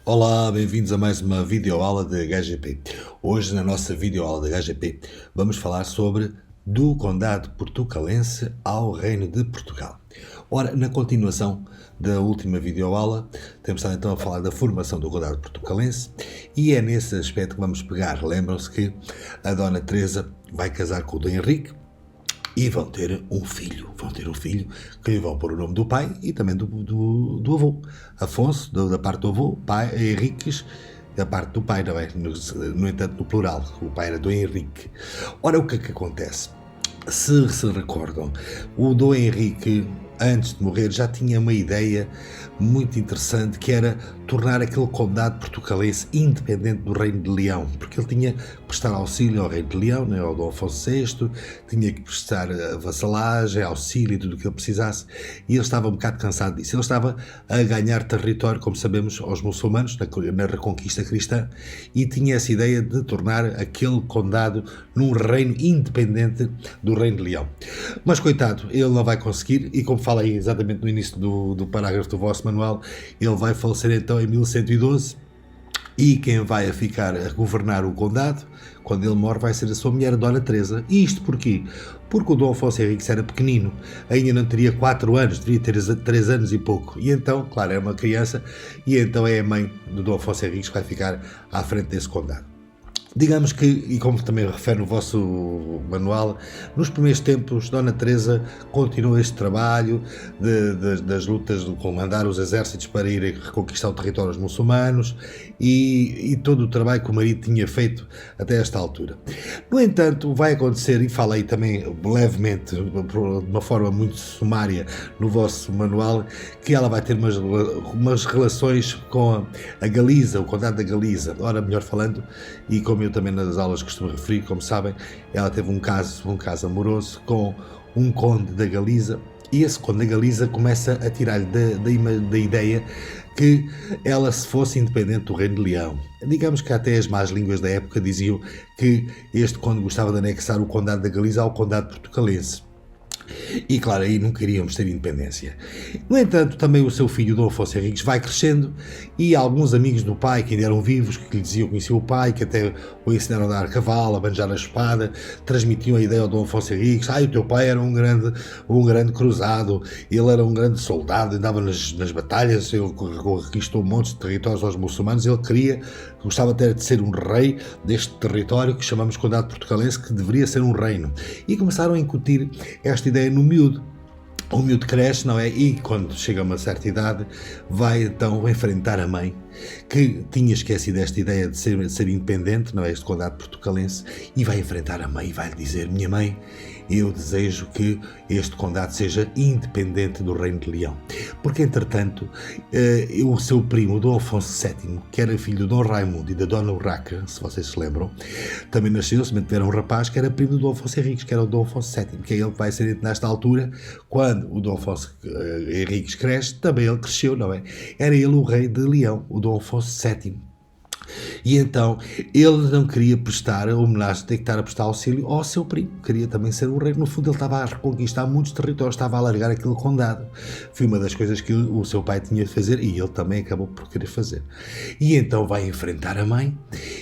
Olá, bem-vindos a mais uma videoaula de HGP. Hoje, na nossa videoaula de HGP, vamos falar sobre do Condado Portucalense ao Reino de Portugal. Ora, na continuação da última videoaula, temos estado então a falar da formação do Condado Portucalense e é nesse aspecto que vamos pegar. Lembram-se que a Dona Teresa vai casar com o Dom Henrique e vão ter um filho que lhe vão pôr o nome do pai e também do avô. Afonso, da parte do avô, pai, Henriques, da parte do pai, não é? No entanto, no plural, o pai era Dom Henrique. Ora, o que é que acontece? Se recordam, o Dom Henrique, antes de morrer, já tinha uma ideia muito interessante, que era tornar aquele condado portucalense independente do Reino de Leão, porque ele tinha que prestar auxílio ao Reino de Leão, né, ao Dom Afonso VI, tinha que prestar vassalagem, auxílio e tudo o que ele precisasse, e ele estava um bocado cansado disso. Ele estava a ganhar território, como sabemos, aos muçulmanos, na reconquista cristã, e tinha essa ideia de tornar aquele condado num reino independente do Reino de Leão. Mas, coitado, ele não vai conseguir, e como fala aí exatamente no início do parágrafo do vosso manual, ele vai falecer então em 1112, e quem vai ficar a governar o condado, quando ele morre, vai ser a sua mulher, a Dona Teresa. E isto porquê? Porque o Dom Afonso Henriques era pequenino, ainda não teria 4 anos, devia ter 3 anos e pouco. E então, claro, é uma criança, e então é a mãe do Dom Afonso Henriques que vai ficar à frente desse condado. Digamos que, e como também refere no vosso manual, nos primeiros tempos Dona Teresa continuou este trabalho das lutas de comandar os exércitos para irem reconquistar o território dos muçulmanos e todo o trabalho que o marido tinha feito até esta altura. No entanto, vai acontecer, e falei também levemente, de uma forma muito sumária no vosso manual, que ela vai ter umas relações com a Galiza, o condado da Galiza. Ora, melhor falando, e como eu também nas aulas costumo referir, como sabem, ela teve um caso amoroso com um conde da Galiza, e esse conde da Galiza começa a tirar-lhe da ideia que ela se fosse independente do Reino de Leão. Digamos que até as más línguas da época diziam que este conde gostava de anexar o condado da Galiza ao condado portucalense. E claro, aí não queríamos ter independência. No entanto, também o seu filho, Dom Afonso Henriques, vai crescendo, e alguns amigos do pai que ainda eram vivos, que lhe diziam conhecer o pai, que até o ensinaram a dar a cavalo, a banjar a espada, transmitiam a ideia ao Dom Afonso Henriques: o teu pai era um grande cruzado, ele era um grande soldado, andava nas batalhas, ele reconquistou montes de territórios aos muçulmanos, ele gostava até de ser um rei deste território que chamamos Condado Portucalense, que deveria ser um reino. E começaram a incutir esta ideia no miúdo. O miúdo cresce, não é? E quando chega a uma certa idade, vai então enfrentar a mãe, que tinha esquecido esta ideia de ser independente, não é? Este condado portucalense, e vai enfrentar a mãe e vai lhe dizer: minha mãe, eu desejo que este condado seja independente do Reino de Leão. Porque, entretanto, o seu primo, Dom Afonso VII, que era filho do Dom Raimundo e da Dona Urraca, se vocês se lembram, também nasceu, semente era um rapaz que era primo do Dom Afonso Henriques, que era o Dom Afonso VII, que é ele que vai ser nesta altura, quando o Dom Afonso Henriques cresce, também ele cresceu, não é? Era ele o rei de Leão, o Dom Afonso VII. E então ele não queria prestar homenagem, ter que estar a prestar auxílio ao seu primo, queria também ser um rei. No fundo, ele estava a reconquistar muitos territórios, estava a alargar aquele condado. Foi uma das coisas que o seu pai tinha de fazer, e ele também acabou por querer fazer. E então vai enfrentar a mãe,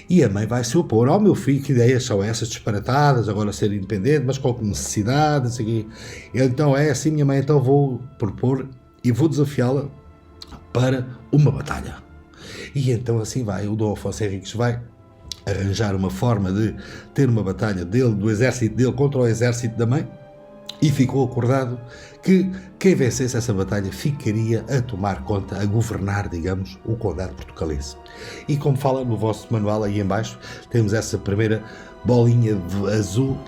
e a mãe vai se opor: meu filho, que ideias são essas disparatadas, agora ser independente, mas com que necessidade, não sei o quê. Então é assim, minha mãe, então vou propor e vou desafiá-la para uma batalha. E então assim vai, o Dom Afonso Henriques vai arranjar uma forma de ter uma batalha do exército dele contra o exército da mãe, e ficou acordado que quem vencesse essa batalha ficaria a tomar conta, a governar, digamos, o condado portucalense. E como fala no vosso manual aí em baixo, temos essa primeira bolinha azul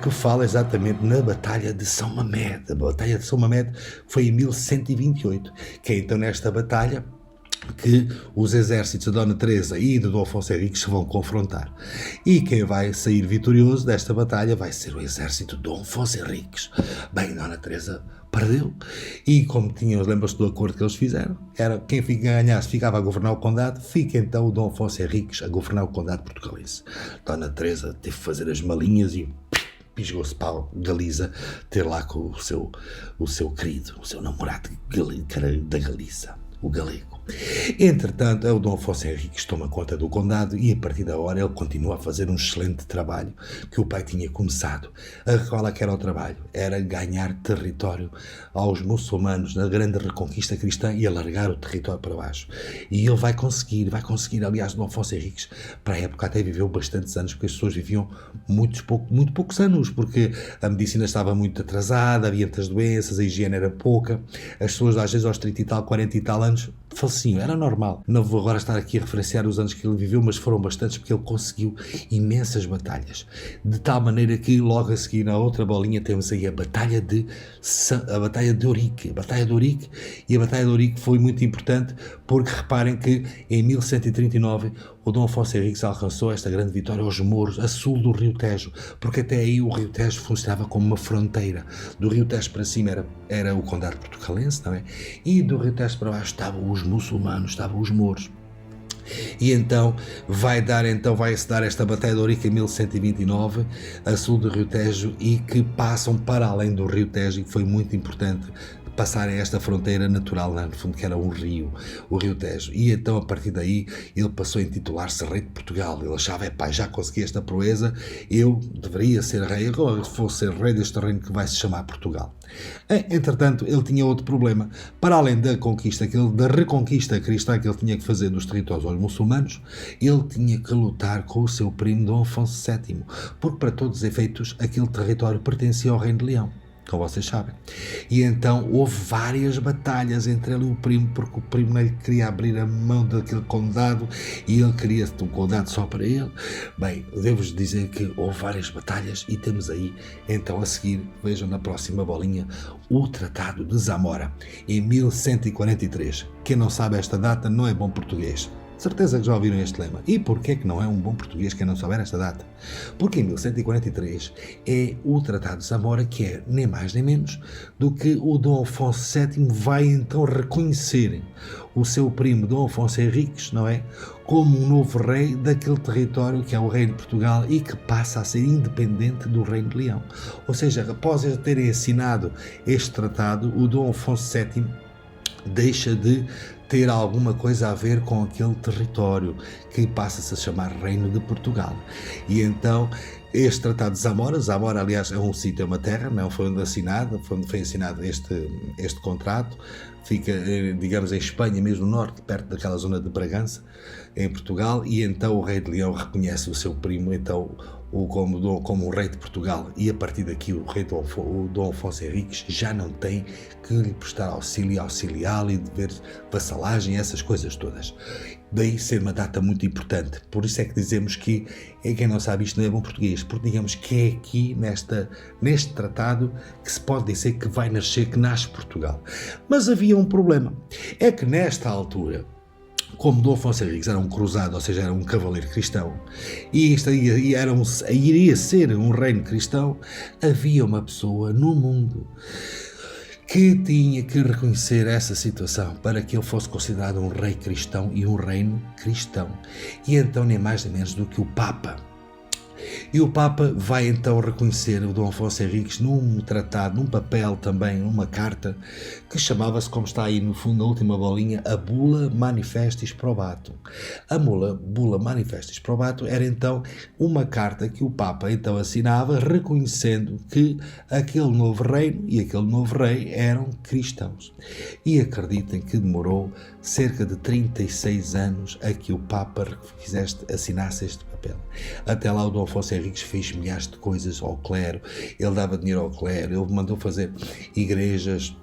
que fala exatamente na Batalha de São Mamede. A Batalha de São Mamede foi em 1128, que é então nesta batalha que os exércitos da Dona Teresa e do Dom Afonso Henriques se vão confrontar. E quem vai sair vitorioso desta batalha vai ser o exército de Dom Afonso Henriques. Bem, Dona Teresa perdeu, e como lembram-se do acordo que eles fizeram, era quem ganhasse ficava a governar o condado, fica então o Dom Afonso Henriques a governar o condado portucalense. Dona Teresa teve que fazer as malinhas e pisgou-se para a Galiza, ter lá com o seu querido, o seu namorado da Galiza. o galego. Entretanto, é o Dom Afonso Henriques toma conta do condado e a partir da hora ele continua a fazer um excelente trabalho que o pai tinha começado. Qual é que era o trabalho? Era ganhar território aos muçulmanos na grande reconquista cristã e alargar o território para baixo. E ele vai conseguir, aliás, Dom Afonso Henriques, para a época até viveu bastantes anos, porque as pessoas viviam muito poucos anos, porque a medicina estava muito atrasada, havia muitas doenças, a higiene era pouca, as pessoas às vezes aos 30 e tal, 40 e tal anos faleciam, era normal. Não vou agora estar aqui a referenciar os anos que ele viveu, mas foram bastantes porque ele conseguiu imensas batalhas. De tal maneira que logo a seguir na outra bolinha temos aí a Batalha de Ourique. A Batalha de Ourique, e a Batalha de Ourique foi muito importante porque reparem que em 1139 o Dom Afonso Henriques alcançou esta grande vitória aos Mouros, a sul do Rio Tejo, porque até aí o Rio Tejo funcionava como uma fronteira. Do Rio Tejo para cima era o condado portucalense, não é? E do Rio Tejo para baixo estavam os muçulmanos, estavam os mouros. E então vai-se dar esta Batalha de Ourique em 1129, a sul do Rio Tejo, e que passam para além do Rio Tejo, e foi muito importante passarem esta fronteira natural, no fundo, que era um rio, o Rio Tejo. E então, a partir daí, ele passou a intitular-se Rei de Portugal. Ele achava, já consegui esta proeza, eu deveria ser rei, agora fosse ser rei deste reino que vai se chamar Portugal. Entretanto, ele tinha outro problema. Para além da reconquista cristã que ele tinha que fazer dos territórios aos muçulmanos, ele tinha que lutar com o seu primo Dom Afonso VII, porque, para todos os efeitos, aquele território pertencia ao Reino de Leão, como vocês sabem. E então houve várias batalhas entre ele e o primo, porque o primo não lhe queria abrir a mão daquele condado e ele queria um condado só para ele. Bem, devo-vos dizer que houve várias batalhas e temos aí, então a seguir, vejam na próxima bolinha, o Tratado de Zamora, em 1143. Quem não sabe esta data não é bom português. Certeza que já ouviram este lema. E porquê que não é um bom português quem não souber esta data? Porque em 1143 é o Tratado de Zamora, que é nem mais nem menos do que o Dom Afonso VII vai então reconhecer o seu primo Dom Afonso Henriques, não é? Como um novo rei daquele território que é o Reino de Portugal e que passa a ser independente do Reino de Leão. Ou seja, após terem assinado este tratado, o Dom Afonso VII deixa de ter alguma coisa a ver com aquele território que passa-se a chamar Reino de Portugal. E então este Tratado de Zamora, aliás, é um sítio, é uma terra, não foi onde foi assinado este contrato, fica, digamos, em Espanha, mesmo no norte, perto daquela zona de Bragança, em Portugal, e então o rei de Leão reconhece o seu primo, então, como o rei de Portugal, e a partir daqui o Dom Afonso Henriques já não tem que lhe prestar auxílio, auxiliá-lo e dever vassalagem, essas coisas todas. Daí ser uma data muito importante. Por isso é que dizemos que, quem não sabe isto não é bom português, porque digamos que é aqui neste tratado que se pode dizer que vai nascer, que nasce Portugal. Mas havia um problema, é que nesta altura, como Dom Afonso Henriques era um cruzado, ou seja, era um cavaleiro cristão, e isto iria ser um reino cristão, havia uma pessoa no mundo que tinha que reconhecer essa situação para que ele fosse considerado um rei cristão e um reino cristão. E então nem mais nem menos do que o Papa. E o Papa vai então reconhecer o Dom Afonso Henriques num tratado, num papel também, numa carta, que chamava-se, como está aí no fundo, na última bolinha, a Bula Manifestis Probatum. A Bula Manifestis Probatum era então uma carta que o Papa então assinava reconhecendo que aquele novo reino e aquele novo rei eram cristãos. E acreditem que demorou cerca de 36 anos a que o Papa assinasse este papel. Até lá o Dom Afonso Henriques fez milhares de coisas ao clero, ele dava dinheiro ao clero, ele mandou fazer igrejas,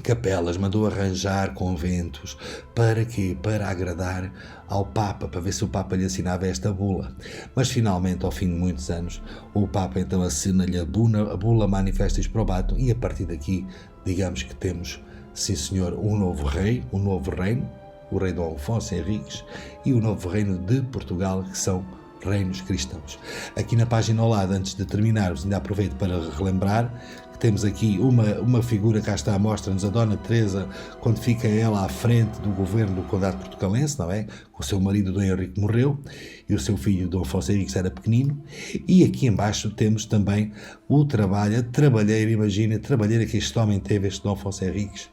capelas, mandou arranjar conventos. Para quê? Para agradar ao Papa, para ver se o Papa lhe assinava esta bula. Mas finalmente, ao fim de muitos anos, o Papa então assina-lhe a Bula Manifestis Probatum e a partir daqui, digamos que temos, sim senhor, um novo rei, um novo reino, o rei Dom Afonso Henriques, e o novo reino de Portugal, que são reinos cristãos. Aqui na página ao lado, antes de terminarmos, ainda aproveito para relembrar que temos aqui uma figura, cá está, mostra-nos a Dona Teresa, quando fica ela à frente do governo do Condado Portucalense, não é? O seu marido, Dom Henrique, morreu, e o seu filho, Dom Afonso Henriques, era pequenino. E aqui embaixo temos também o trabalho, a trabalheira, imagina, a trabalheira que este homem teve, este Dom Afonso Henriques,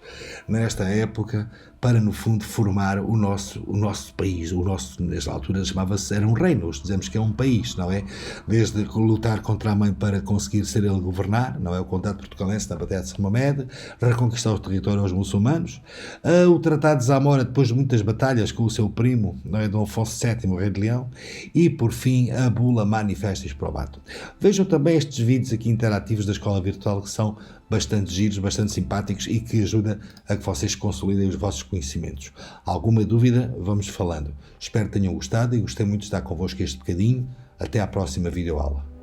nesta época, para, no fundo, formar o nosso país. O nosso, nesta altura, chamava-se, era um reino, hoje dizemos que é um país, não é? Desde lutar contra a mãe para conseguir ser ele governar, não é? O Condado Portucalense na Batalha de São Mamede, reconquistar o território aos muçulmanos, o Tratado de Zamora, depois de muitas batalhas com o seu primo, não é? Dom Afonso VII, rei de Leão, e, por fim, a Bula Manifestis Probatum. Vejam também estes vídeos aqui interativos da Escola Virtual, que são bastante giros, bastante simpáticos e que ajudam a que vocês consolidem os vossos conhecimentos. Alguma dúvida? Vamos falando. Espero que tenham gostado e gostei muito de estar convosco este bocadinho. Até à próxima videoaula.